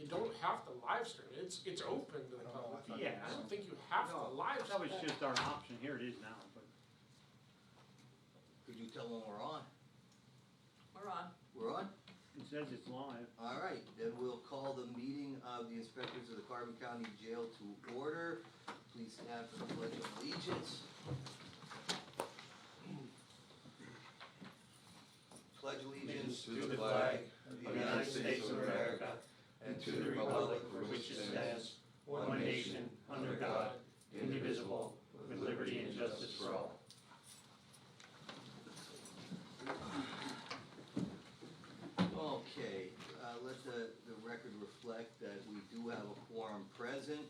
you don't have to live stream it. It's open to the public. Yeah. I don't think you have to live That stream was it. just our option, here it is now, but. Could you tell when we're on? We're on. We're on? It says it's live. All right, then we'll call the meeting of the inspectors of the Carbon County Jail to order. Please stand for the pledge of allegiance. Pledge allegiance to the flag of the United States of America and to the republic for which it stands, one nation, under God, indivisible, with liberty and justice for all. Okay, let the record reflect that we do have a quorum present.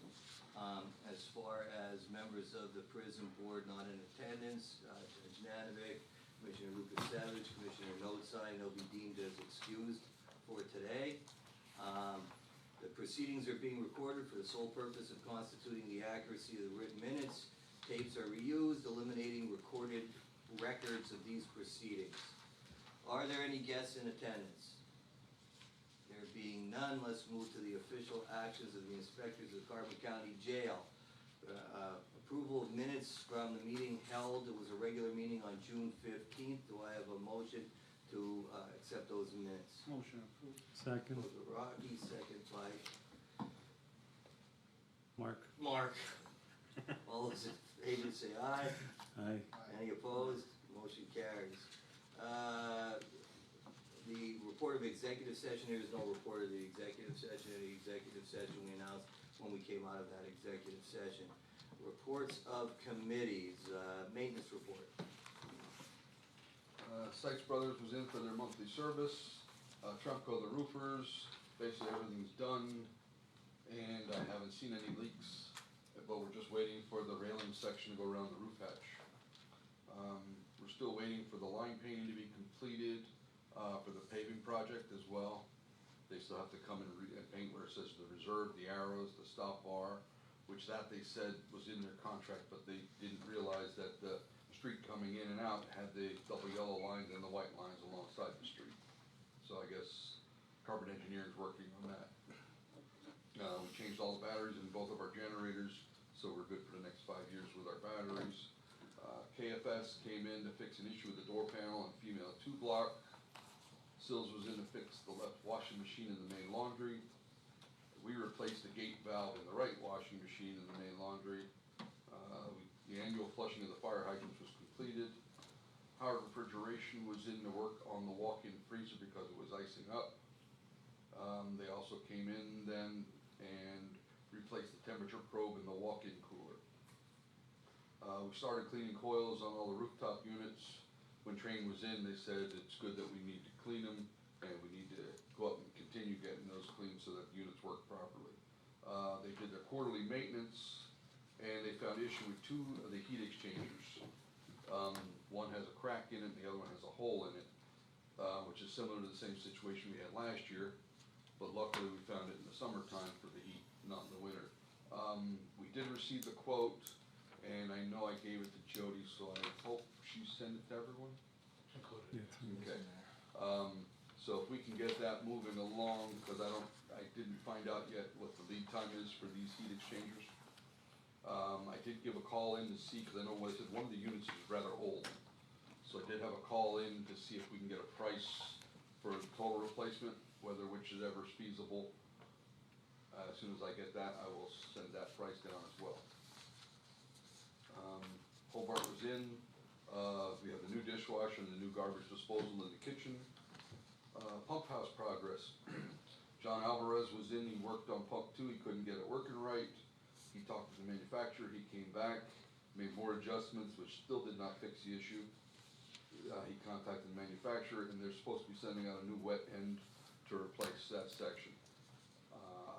As far as members of the prison board not in attendance, Judge Nanovic, Commissioner Lucas Savage, Commissioner Noteside, they'll be deemed as excused for today. The proceedings are being recorded for the sole purpose of constituting the accuracy of the written minutes. Tapes are reused, eliminating recorded records of these proceedings. Are there any guests in attendance? There being none, let's move to the official actions of the inspectors of the Carbon County Jail. Approval of minutes from the meeting held, it was a regular meeting on June 15th. Do I have a motion to accept those minutes? Motion approved. Second. Motion by Rocky, second by Mark. Mark. All those in favor say aye. Aye. Any opposed? Motion carries. The report of executive session, there is no report of the executive session. The executive session we announced when we came out of that executive session. Reports of committees, maintenance report. Sykes Brothers was in for their monthly service. Trumco the roofers, basically everything's done, and I haven't seen any leaks, but we're just waiting for the railing section to go around the roof hatch. We're still waiting for the line painting to be completed for the paving project as well. They still have to come and paint where it says the reserve, the arrows, the stop bar, which that they said was in their contract, but they didn't realize that the street coming in and out had the double yellow lines and the white lines alongside the street. So I guess Carbon Engineering's working on that. We changed all the batteries in both of our generators, so we're good for the next 5 years with our batteries. KFS came in to fix an issue with the door panel on female 2 block. Sills was in to fix the left washing machine in the main laundry. We replaced the gate valve in the right washing machine in the main laundry. The annual flushing of the fire hydrants was completed. Howard Refrigeration was in to work on the walk-in freezer because it was icing up. They also came in then and replaced the temperature probe in the walk-in cooler. We started cleaning coils on all the rooftop units. When training was in, they said it's good that we need to clean them and we need to go up and continue getting those cleaned so that the units work properly. They did their quarterly maintenance and they found issue with 2 of the heat exchangers. One has a crack in it and the other one has a hole in it, which is similar to the same situation we had last year, but luckily we found it in the summertime for the heat, not in the winter. We did receive the quote, and I know I gave it to Jody, so I hope she sent it to everyone. Included. Okay. So if we can get that moving along, because I didn't find out yet what the lead time is for these heat exchangers. I did give a call in to see, because I know what I said, one of the units is rather old. So I did have a call in to see if we can get a price for total replacement, whether which is ever feasible. As soon as I get that, I will send that price down as well. Hobart was in. We have the new dishwasher and the new garbage disposal in the kitchen. Pump house progress. John Alvarez was in. He worked on pump 2. He couldn't get it working right. He talked to the manufacturer. He came back, made more adjustments, which still did not fix the issue. He contacted the manufacturer, and they're supposed to be sending out a new wet end to replace that section.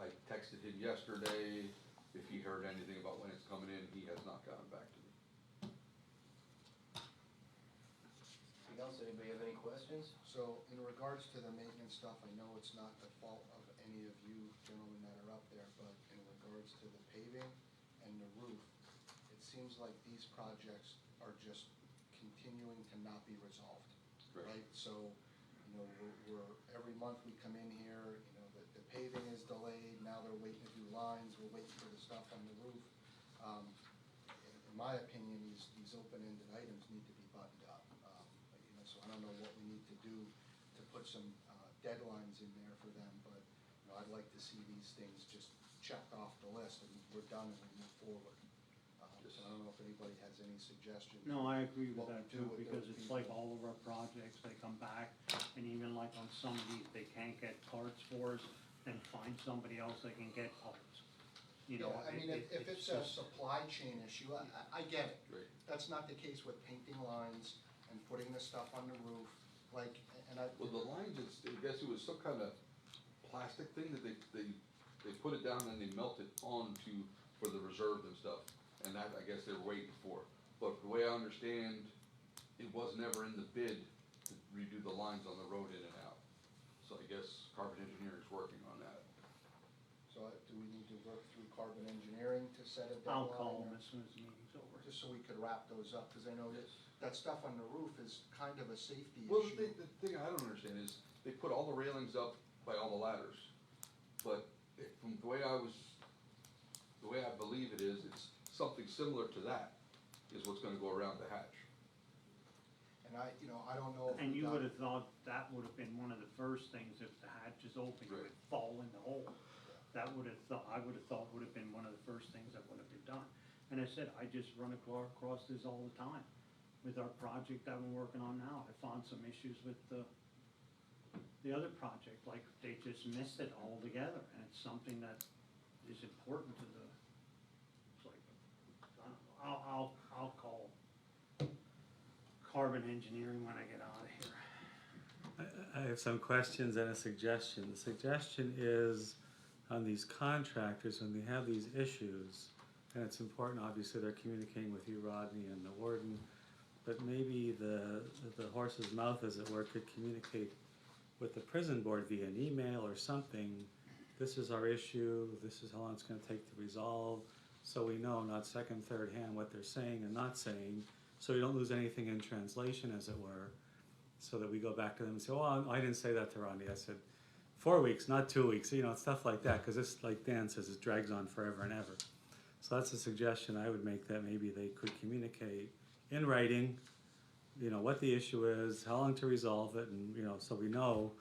I texted him yesterday if he heard anything about when it's coming in. He has not gotten back to me. Anything else? Anybody have any questions? So in regards to the maintenance stuff, I know it's not the fault of any of you gentlemen that are up there, but in regards to the paving and the roof, it seems like these projects are just continuing to not be resolved, Correct. right? So, you know, we're every month we come in here, you know, the paving is delayed, now they're waiting to do lines, we're waiting for the stuff on the roof. In my opinion, these open-ended items need to be buttoned up. You know, so I don't know what we need to do to put some deadlines in there for them, but, you know, I'd like to see these things just checked off the list and we're done and we move forward. So I don't know if anybody has any suggestions. No, I agree with What we that do too, with because those it's like people. all of our projects, they come back, and even like on some of these, they can't get parts for us, then find somebody else that can get parts. You know, Yeah, I mean, if it's a just- supply chain issue, I get it. Right. That's not the case with painting lines and putting the stuff on the roof, like, and I. Well, the lines, I guess it was some kind of plastic thing that they put it down and they melt it onto, for the reserve and stuff. And that, I guess they were waiting for. But the way I understand, it was never in the bid to redo the lines on the road in and out. So I guess Carbon Engineering is working on that. So do we need to work through Carbon Engineering to set a I'll deadline? call or- them as soon as the meeting's over. Just so we could wrap those up, cause I know that stuff on the roof is kind of a safety Well, issue. the thing I don't understand is, they put all the railings up by all the ladders. But from the way I believe it is, it's something similar to that, is what's gonna go around the hatch. And I, you know, I don't know if. And we you got- would have thought that would have been one of the first things, if the hatch is open, it Right. would fall in the hole. That would have thought, I would have thought would have been one of the first things that would have been done. And I said, I just run across this all the time. With our project that we're working on now, I found some issues with the other project, like they just missed it altogether, and it's something that is important to the, it's like, I don't know, I'll call Carbon Engineering when I get out of here. I have some questions and a suggestion. The suggestion is on these contractors, when they have these issues, and it's important, obviously, they're communicating with you, Rodney, and the warden, but maybe the horse's mouth, as it were, could communicate with the prison board via an email or something. This is our issue, this is how long it's gonna take to resolve, so we know, not second, third hand, what they're saying and not saying, so we don't lose anything in translation, as it were, so that we go back to them and say, oh, I didn't say that to Rodney, I said 4 weeks, not 2 weeks, you know, stuff like that, because this, like Dan says, it drags on forever and ever. So that's a suggestion I would make, that maybe they could communicate in writing, you know, what the issue is, how long to resolve it, and, you know, so we know,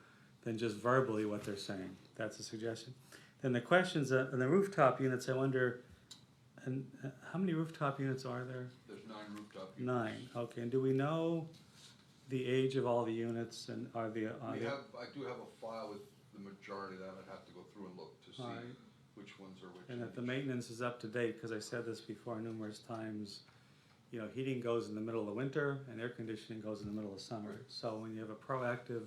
than just verbally what they're saying. That's a suggestion. Then the questions, on the rooftop units, I wonder, and how many rooftop units are there? There's 9 rooftop units. 9, okay, and do we know the age of all the units, and are the, I do have a file with the majority of them, I'd have to go through and look to see Alright. which ones are which. and that the age. maintenance is up to date, because I said this before numerous times, you know, heating goes in the middle of winter, and air conditioning goes in the middle of summer. Right. So when you have a proactive,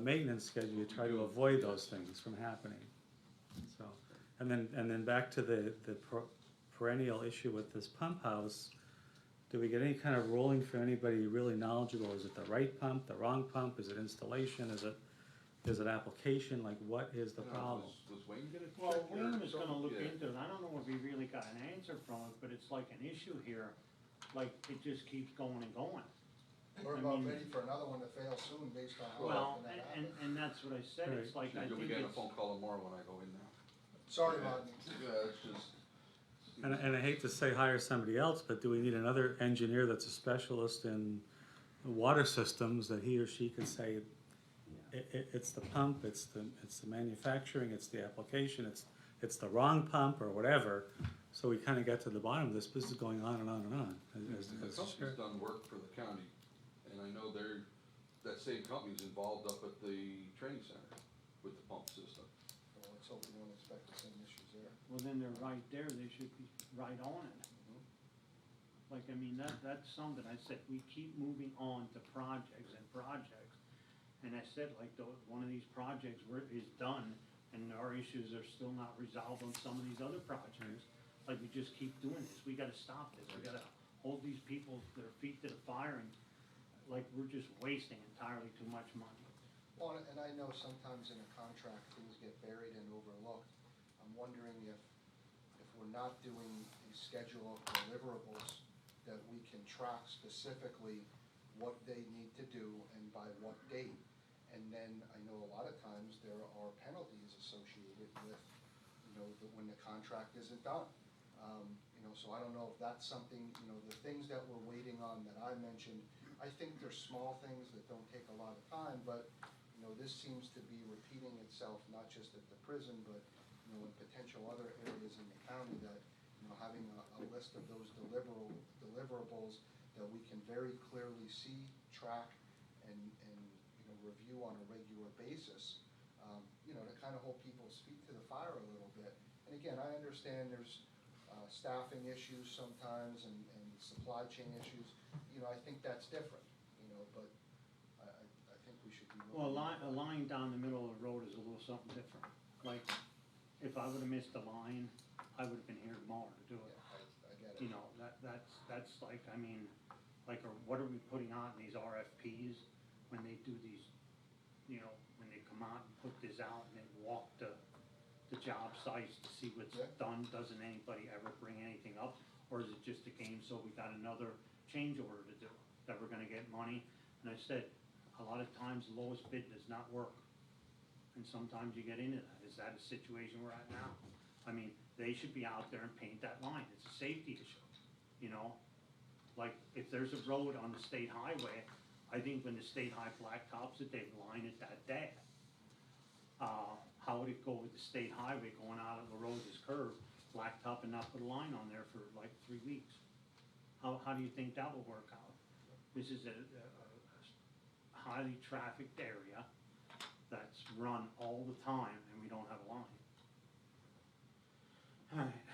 maintenance schedule, you try to avoid those things from happening. So, and then back to the perennial issue with this pump house, do we get any kind of ruling from anybody really knowledgeable? Is it the right pump, the wrong pump, is it installation, is it application, like what is the I don't know, problem? Was Wayne gonna check? Well, or Wayne was gonna something? look Yeah. into it, I don't know if we really got an answer from it, but it's like an issue here, like, it just keeps going and going. We're I about mean- ready for another one to fail soon based on how Well, often that and happens. that's what I said, it's like, I You'll be think getting a it's, phone call tomorrow when I go in now. Sorry, Rodney. Yeah, it's just. And I hate to say hire somebody else, but do we need another engineer that's a specialist in water systems, that he or she can say, it's the pump, it's the manufacturing, it's the application, it's the wrong pump or whatever, so we kinda get to the bottom of this, this is going on and on and on. as- The as- company's done work for the county, and I know that same company's involved up at the training center with the pump system. Well, let's hope we don't expect the same issues there. well, then they're right there, they should be right on it. Like, I mean, that's something, I said, we keep moving on to projects and projects. And I said, like, one of these projects is done, and our issues are still not resolved on some of these other projects. Like, we just keep doing this, we gotta stop this, we gotta hold these people, their feet to the fire, and, like, we're just wasting entirely too much money. Well, and I know sometimes in a contract, things get buried and overlooked. I'm wondering if we're not doing a schedule of deliverables, that we can track specifically what they need to do and by what date. And then I know a lot of times there are penalties associated with, when the contract isn't done. So I don't know if that's something, the things that we're waiting on that I mentioned, I think they're small things that don't take a lot of time, but, this seems to be repeating itself, not just at the prison, but, in potential other areas in the county that, having a list of those deliverables that we can very clearly see, track, and review on a regular basis, to kind of hold people's feet to the fire a little bit. And again, I understand there's staffing issues sometimes and supply chain issues. I think that's different, but I think we should be Well, looking. a line down the middle of the road is a little something different. Like, if I would've missed a line, I would've been here tomorrow to do it. I get it. That's like, like, or what are we putting out in these RFPs when they do these, when they come out and put this out and then walk the job sites to see what's Yeah. done, doesn't anybody ever bring anything up? Or is it just a game, so we got another change order to do, that we're gonna get money? And I said, a lot of times the lowest bid does not work. And sometimes you get into that. Is that a situation we're at now? They should be out there and paint that line. It's a safety issue, Like, if there's a road on the state highway, I think when the state high blacktops it, they line it that day. How would it go with the state highway going out of the road is curved, blacktop and not put a line on there for like 3 weeks? How do you think that will work out? This is a highly trafficked area that's run all the time and we don't have a line.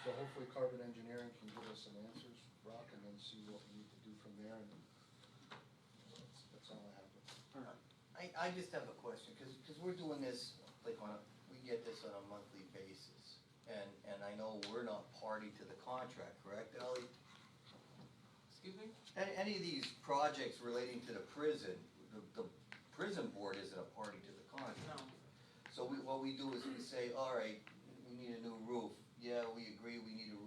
So hopefully Carbon Engineering can give us some answers, Brock, and then see what we need to do from there, and that's all I have. I just have a question, cause we're doing this, like, we get this on a monthly basis. And I know we're not party to the contract, correct, Ellie? Excuse me? Any of these projects relating to the prison, the prison board isn't a party to the contract. No. So what we do is we say, all right, we need a new roof. Yeah, we agree, we need a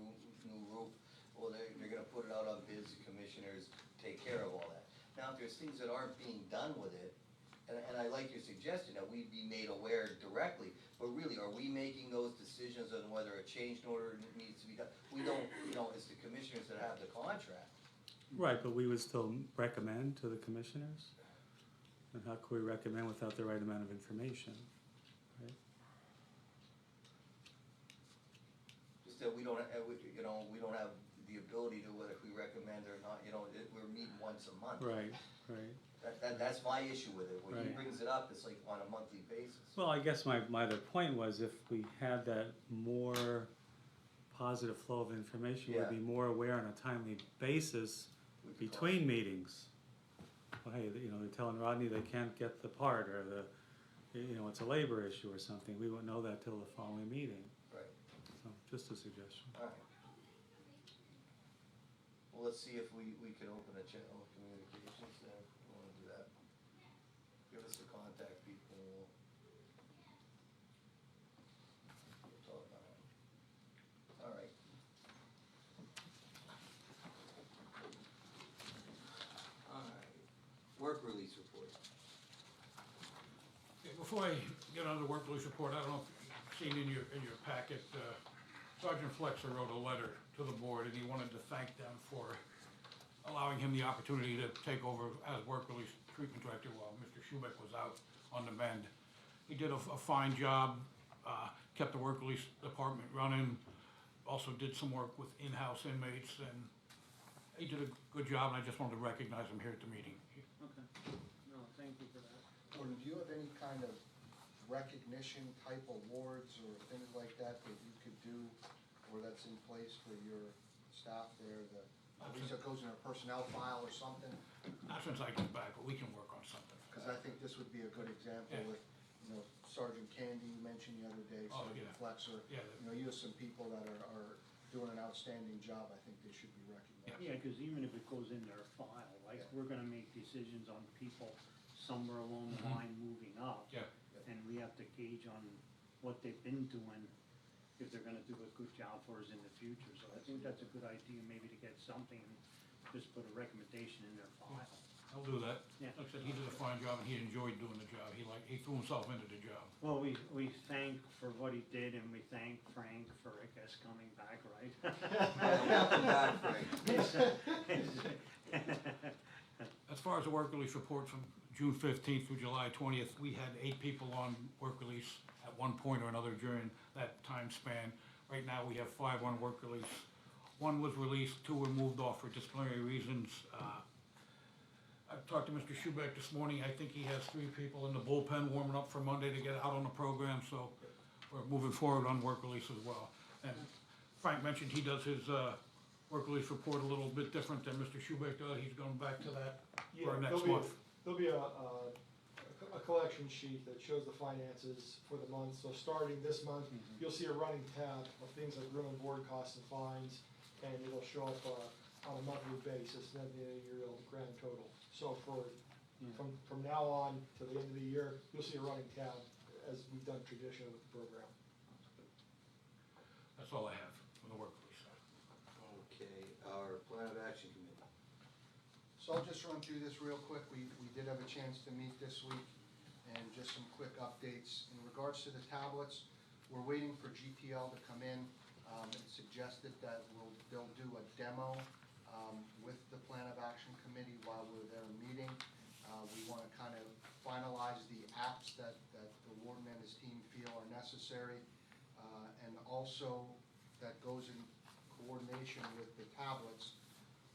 new roof. Well, they're gonna put it out on bids, the commissioners take care of all that. Now, if there's things that aren't being done with it, and I like your suggestion that we be made aware directly, but really, are we making those decisions on whether a change order needs to be done? We don't, it's the commissioners that have the contract. Right, but we would still recommend to the commissioners? And how could we recommend without the right amount of information, right? Just that we don't have the ability to, whether we recommend or not, we're meeting once a month. Right. That's my issue with it. When he Right. brings it up, it's like on a monthly basis. Well, I guess my other point was if we had that more positive flow of information, we'd be more aware on a timely basis We could between meetings. Well, hey, they're telling Rodney they can't get the part, or it's a labor issue or something. We won't know that till the following meeting. Right, So, just a suggestion. alright. Well, let's see if we can open a channel of communications there. We wanna do that. Give us the contact people. We'll talk on it. Alright. Alright. Work release report. Okay, before I get on the work release report, I don't know if you've seen in your packet, Sergeant Flexer wrote a letter to the board, and he wanted to thank them for allowing him the opportunity to take over as work release treatment director while Mr. Schubeck was out on the mend. He did a fine job, kept the work release department running, also did some work with in-house inmates, and he did a good job, and I just wanted to recognize him here at the meeting. Okay, no, thank you for that. Gordon, do you have any kind of recognition type awards or things like that that you could do, or that's in place for your staff there, at least it goes in a personnel file or something? Not since I got back, but we can work on something. Because I think this would be a good example Yeah. with, Sergeant Candy you mentioned the other day, Oh, Sergeant yeah. Flexer. Yeah, You have some people that are doing an outstanding job, I think they should be recognized. Yeah, cause even if it goes in their file, like, Yeah. we're gonna make decisions on people somewhere along the Mhm. line moving up. Yeah. And we have to gauge on what they've been doing, if they're gonna do a good job for us in the future. So I think that's a good idea, maybe to get something, and just put a recommendation in their file. He'll do that. Yeah. Like I said, he did a fine job and he enjoyed doing the job. He threw himself into the job. Well, we thank for what he did, and we thank Frank for, I guess, coming back, right? Welcome back, Frank. As far as the work release report from June 15th through July 20th, we had 8 people on work release at one point or another during that time span. Right now, we have 5 on work release. 1 was released, 2 were moved off for disciplinary reasons. I've talked to Mr. Schubeck this morning. I think he has 3 people in the bullpen warming up for Monday to get out on the program, so we're moving forward on work release as well. And Frank mentioned he does his work release report a little bit different than Mr. Schubeck does. He's going back to that for next month. There'll be a collection sheet that shows the finances for the month. So starting this month, you'll see a running tab of things like room and board costs and fines, and it'll show up on a monthly basis, and then at the end of the year, it'll be grand total. So from now on to the end of the year, you'll see a running tab as we've done traditionally with the program. That's all I have on the work release. Okay, our plan of action committee. So I'll just run through this real quick. We did have a chance to meet this week, and just some quick updates. In regards to the tablets, we're waiting for GPL to come in. It suggested that they'll do a demo with the plan of action committee while we're there meeting. We want to kind of finalize the apps that the warden and his team feel are necessary. And also, that goes in coordination with the tablets.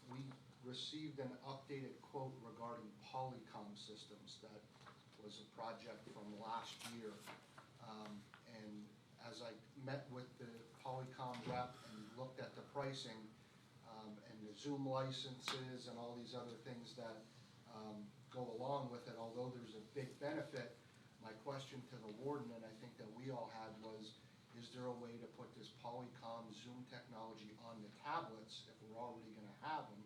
We received an updated quote regarding Polycom systems. That was a project from last year. And as I met with the Polycom rep and looked at the pricing, and the Zoom licenses and all these other things that go along with it, although there's a big benefit, my question to the warden, and I think that we all had, was, is there a way to put this Polycom Zoom technology on the tablets, if we're already gonna have them,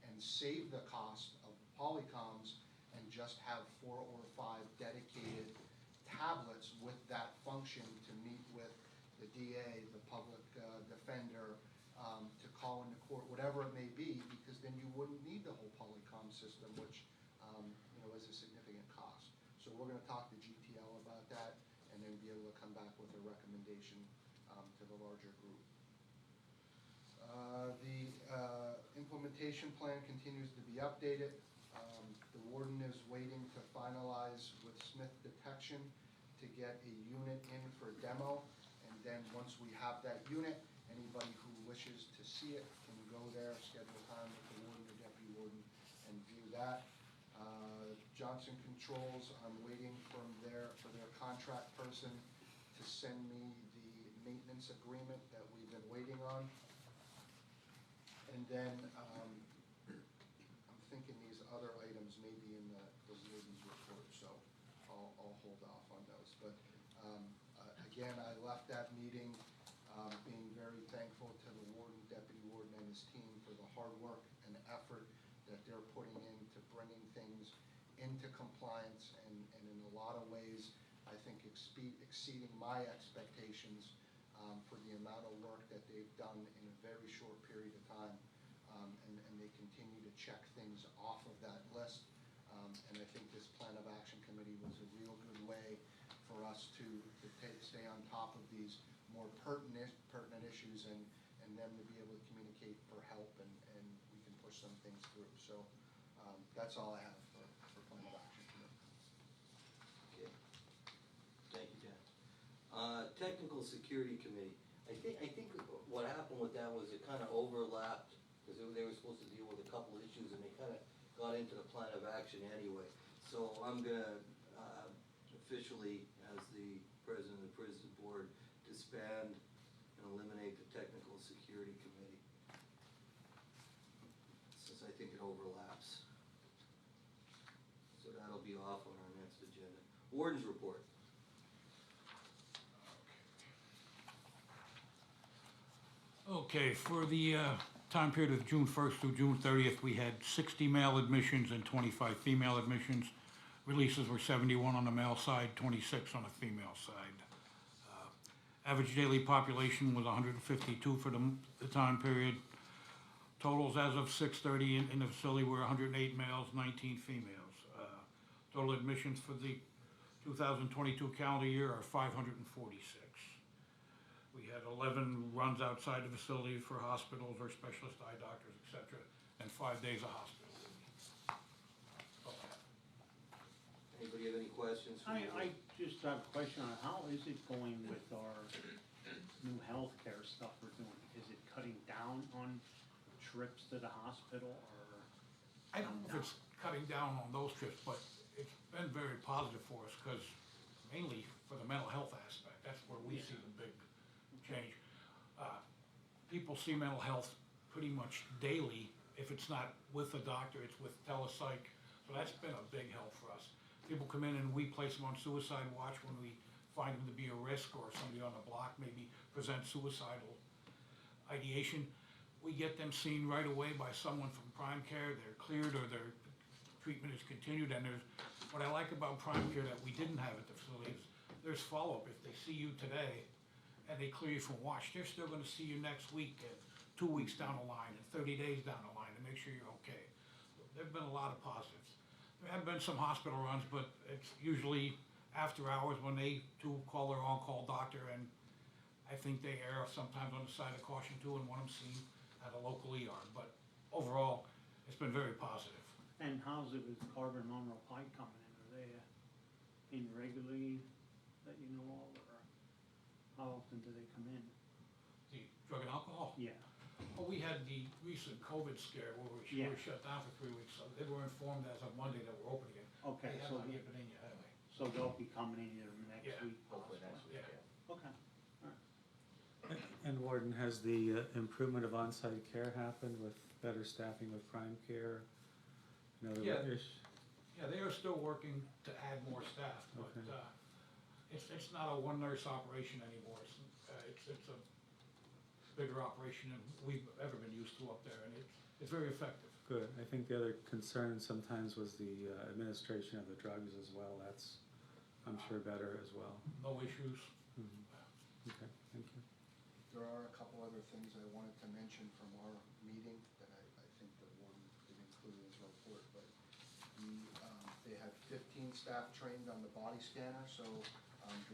and save the cost of Polycoms and just have 4 or 5 dedicated tablets with that function to meet with the DA, the public defender, to call into court, whatever it may be, because then you wouldn't need the whole Polycom system, which is a significant cost. So we're gonna talk to GTL about that, and then be able to come back with a recommendation to the larger group. The implementation plan continues to be updated. The warden is waiting to finalize with Smith Detection to get a unit in for demo, and then once we have that unit, anybody who wishes to see it can go there, schedule time with the warden or deputy warden, and view that. Johnson Controls, I'm waiting for their contract person to send me the maintenance agreement that we've been waiting on. And then, I'm thinking these other items may be in the warden's report, so I'll hold off on those. But, again, I left that meeting, being very thankful to the warden, deputy warden, and his team for the hard work and effort that they're putting into bringing things into compliance, and in a lot of ways, I think exceeding my expectations for the amount of work that they've done in a very short period of time. And they continue to check things off of that list. And I think this plan of action committee was a real good way for us to stay on top of these more pertinent issues, and them to be able to communicate for help, and we can push some things through. So that's all I have for plan of action committee. Okay. Thank you, Dan. Technical Security Committee. I think what happened with that was it kind of overlapped, because they were supposed to deal with a couple of issues, and they kind of got into the plan of action anyway. So I'm gonna officially, as the president of the prison board, disband and eliminate the Technical Security Committee, since I think it overlaps. So that'll be off on our next agenda. Warden's report. Okay, for the time period of June 1st through June 30th, we had 60 male admissions and 25 female admissions. Releases were 71 on the male side, 26 on the female side. Average daily population was 152 for the time period. Totals as of 6:30 in the facility were 108 males, 19 females. Total admissions for the 2022 calendar year are 546. We had 11 runs outside the facility for hospitals or specialist eye doctors, et cetera, and 5 days of hospital. Anybody have any questions? for the I board? just have a question on how is it going with our new healthcare stuff we're doing? Is it cutting down on trips to the hospital or? I don't know if it's cutting down on those trips, but it's been very positive for us, because mainly for the mental health aspect, that's where we see the big change. People see mental health pretty much daily. If it's not with a doctor, it's with telepsych, so that's been a big help for us. People come in and we place them on suicide watch when we find them to be a risk, or somebody on the block maybe presents suicidal ideation. We get them seen right away by someone from Prime Care. They're cleared, or their treatment is continued. And what I like about Prime Care that we didn't have at the facility is there's follow-up. If they see you today and they clear you from watch, they're still gonna see you next week, and 2 weeks down the line, and 30 days down the line, to make sure you're okay. There've been a lot of positives. There have been some hospital runs, but it's usually after hours when they too call their on-call doctor, and I think they err sometimes on the side of caution too, and want them seen at a local ER. But overall, it's been very positive. And how's it with Carver and Monroe Pike coming in? Are they in regularly that you know of, or how often do they come in? The drug and alcohol. Yeah, Well, we had the recent COVID scare where we Yeah. were shut down for 3 weeks, so they were informed as of Monday that we're open again. okay, They have so, not yet been in yet, have they? so they'll be coming in either next Yeah. week? Hopefully next week, Yeah. yeah. Okay. And Warden, has the improvement of on-site care happened with better staffing with Prime Care? You know, the Yeah. ish- Yeah, they are still working to add more staff, but, Okay. it's not a one nurse operation anymore. It's a bigger operation than we've ever been used to up there, and it's very effective. Good. I think the other concern sometimes was the administration of the drugs as well. That's, I'm sure, better as well. No issues. Mhm. Okay, thank you. There are a couple other things I wanted to mention from our meeting that I think the warden did include in his report, but they had 15 staff trained on the body scanner, so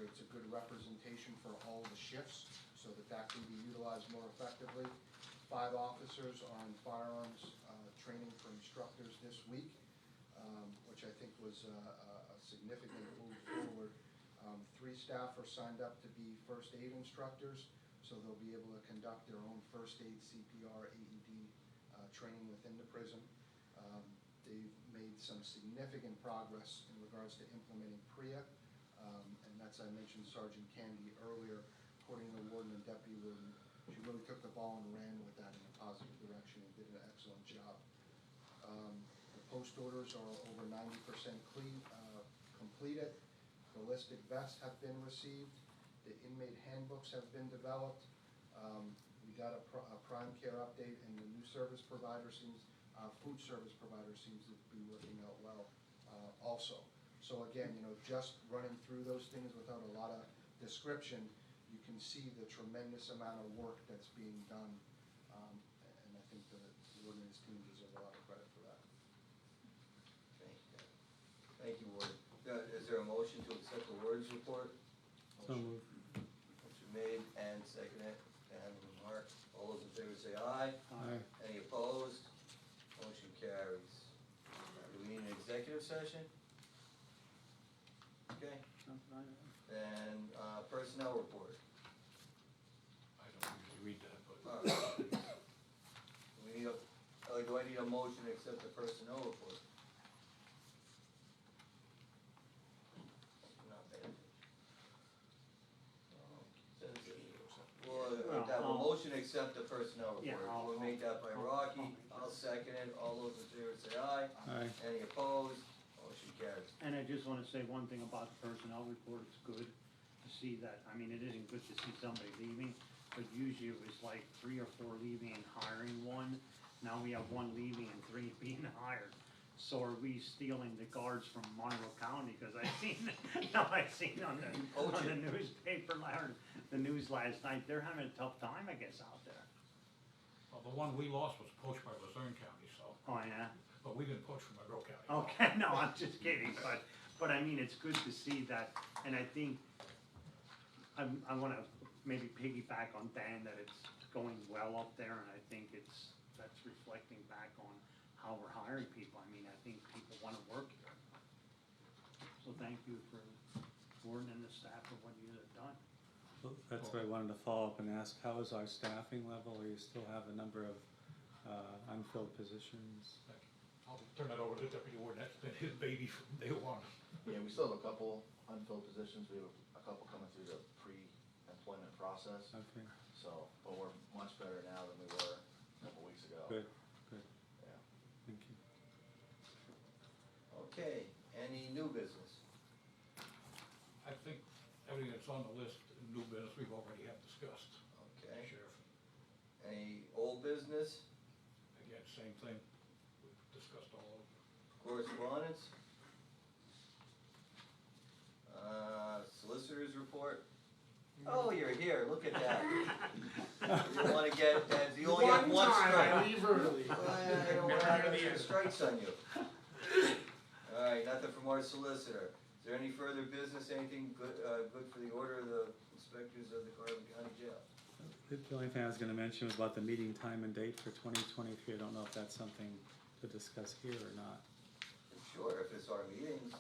it's a good representation for all the shifts, so that can be utilized more effectively. 5 officers are in firearms training for instructors this week, which I think was a significant move forward. 3 staff are signed up to be first aid instructors, so they'll be able to conduct their own first aid, CPR, AED training within the prison. They've made some significant progress in regards to implementing PREA, and that's, I mentioned Sergeant Candy earlier. According to the warden and deputy warden, she really took the ball and ran with that in a positive direction and did an excellent job. The post orders are over 90% completed. Ballistic vests have been received. The inmate handbooks have been developed. We got a Prime Care update, and the new service provider food service provider seems to be working out well also. So again, just running through those things without a lot of description, you can see the tremendous amount of work that's being done. And I think the warden and his team deserve a lot of credit for that. Thank you, Warden. Is there a motion to accept the warden's report? So moved. Motion made and seconded, and Mark, all those in favor say aye. Aye. Any opposed? Motion carries. Do we need an executive session? Okay, and personnel report. I don't usually read that, but We need do I need a motion to accept the personnel report? Not bad. Well, have a motion to accept the personnel Yeah, report. We'll make that by Rocky. I'll second it. All those in favor say aye. Aye. Any opposed? Motion carries. And I just wanna say one thing about the personnel report, it's good to see that, I mean, it isn't good to see somebody leaving, but usually it was like 3 or 4 leaving and hiring 1. Now we have 1 leaving and 3 being hired. So are we stealing the guards from Monroe County? Cause I seen on the newspaper, the news last night, they're having a tough time, I guess, out there. well, the one we lost was poached by Luzerne County, so, Oh, yeah? but we didn't poach from Monroe County. Okay, no, I'm just kidding, but I mean, it's good to see that, and I think, I wanna maybe piggyback on Dan, that it's going well up there, and I think that's reflecting back on how we're hiring people. I mean, I think people wanna work here. So thank you for Gordon and the staff for what you have done. Well, that's what I wanted to follow up and ask, how is our staffing level? Or you still have a number of unfilled positions? I'll turn that over to the deputy warden, that's been his baby from day one. Yeah, we still have a couple unfilled positions, we have a couple coming through the pre-employment process, Okay, so, but we're much better now than we were a couple weeks ago. good, good, Yeah. thank you. Okay, any new business? I think everything that's on the list, new business, we've already have discussed. Okay, Sheriff, any old business, again, same thing, we've discussed all of them. correspondence? Solicitor's report? Oh, you're here, look at that. You wanna get, you only have one strike. leave early. Well, I don't wanna have extra strikes on you. Alright, nothing from our solicitor. Is there any further business, anything good, good for the order of the inspectors of the Carbon County Jail? The only thing I was gonna mention was about the meeting time and date for 2023. I don't know if that's something to discuss here or not. Sure, if it's our meetings.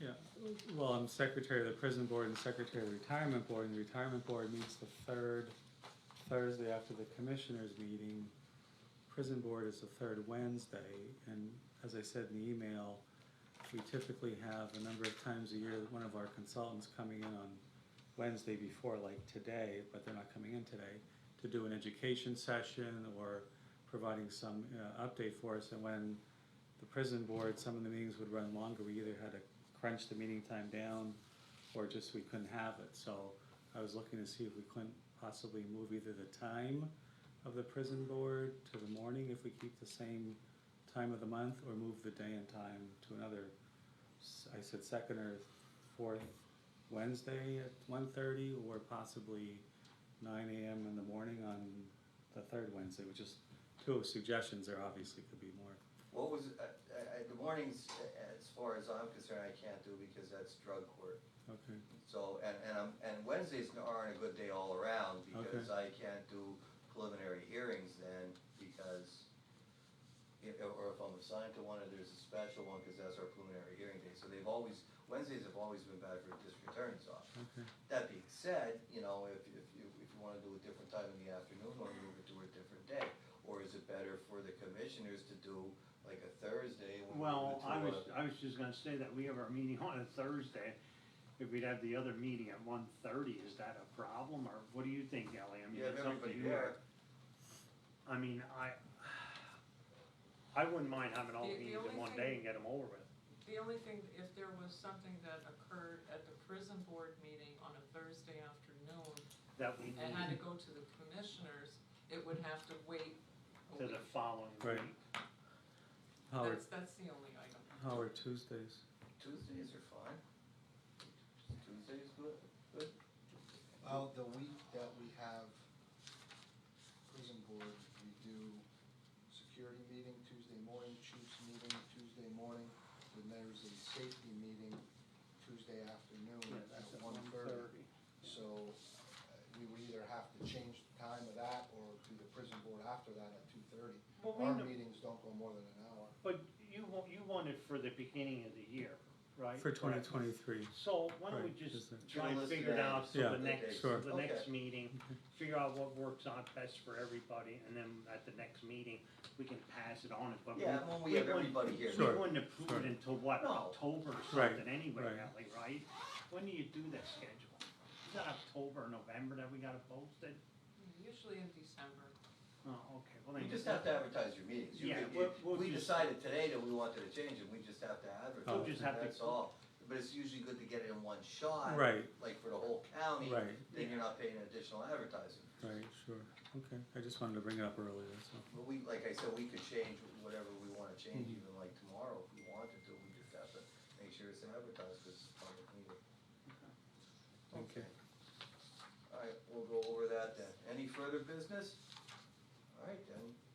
Yeah, well, I'm secretary of the prison board and secretary of the retirement board, and the retirement board meets the third Thursday after the commissioners' meeting. Prison board is the third Wednesday, and as I said in the email, we typically have a number of times a year that one of our consultants coming in on Wednesday before, like today, but they're not coming in today, to do an education session or providing some update for us. And when the prison board, some of the meetings would run longer, we either had to crunch the meeting time down or just we couldn't have it. So I was looking to see if we couldn't possibly move either the time of the prison board to the morning if we keep the same time of the month, or move the day and time to another, I said second or fourth Wednesday at 1:30, or possibly 9 AM in the morning on the third Wednesday, which is two suggestions. There obviously could be more. What was, the mornings, as far as I'm concerned, I can't do because that's drug court. Okay, So, and Wednesdays aren't a good day all around because I can't do preliminary hearings then because, or if I'm assigned to one, or there's a special one, because that's our preliminary hearing day. So Wednesdays have always been bad for district attorney's office. okay. That being said, you know, if you wanna do a different time in the afternoon, or move it to a different day, or is it better for the commissioners to do like a Thursday? When we Well, move it to I was just gonna say that we have our meeting on a Thursday. If we'd have the other meeting at 1:30, is that a problem, or what do you think, Ellie? I mean, You have it's up to everybody you. there. I mean, I wouldn't mind having all the The meetings in only one thing- day and get them over with. The only thing, if there was something that occurred at the prison board meeting on a Thursday afternoon That we and had to need go to the commissioners, it would have to wait a to week. the following Right. week. Howard, That's the only item. Howard Tuesdays. Tuesdays are fine. Tuesdays good, good? Well, the week that we have prison board, we do security meeting Tuesday morning, chief's meeting Tuesday morning, then there's a safety meeting Tuesday afternoon Yeah, at that's at 1:30. 1:30. So we would either have to change the time of that or do the prison board after that at 2:30. Well, Our we know- meetings don't go more than an hour. But you want it for the beginning of the year, right? For Correct. 2023. So why don't we Right, just is it- try and Should we figure it list out, that? so Yeah, the next, sure. the next Okay. meeting, figure out what works out best for everybody, and then at the next meeting, we can pass it on. But Yeah, when we have wouldn't- everybody here. Sure. We wouldn't approve Sure. it until what, No. October or Right, something anyway, right. Ellie, right? When do you do that schedule? Is that October or November that we gotta post it? Usually in December. Oh, okay, well then. You just have to advertise your meetings. You Yeah, could- we'll We just- decided today that we wanted to change it, we just have to advertise. We'll just have to- That's all. But it's usually good to get it in one shot. Right. Like for the whole county. Right. Then you're not paying additional advertising. Right, sure. Okay, I just wanted to bring it up earlier, that's all. But we, like I said, we could change whatever we wanna change, even like tomorrow if we wanted to, we just have to make sure it's advertised, cause it's public meeting. Okay. Alright, we'll go over that then. Any further business? right, then,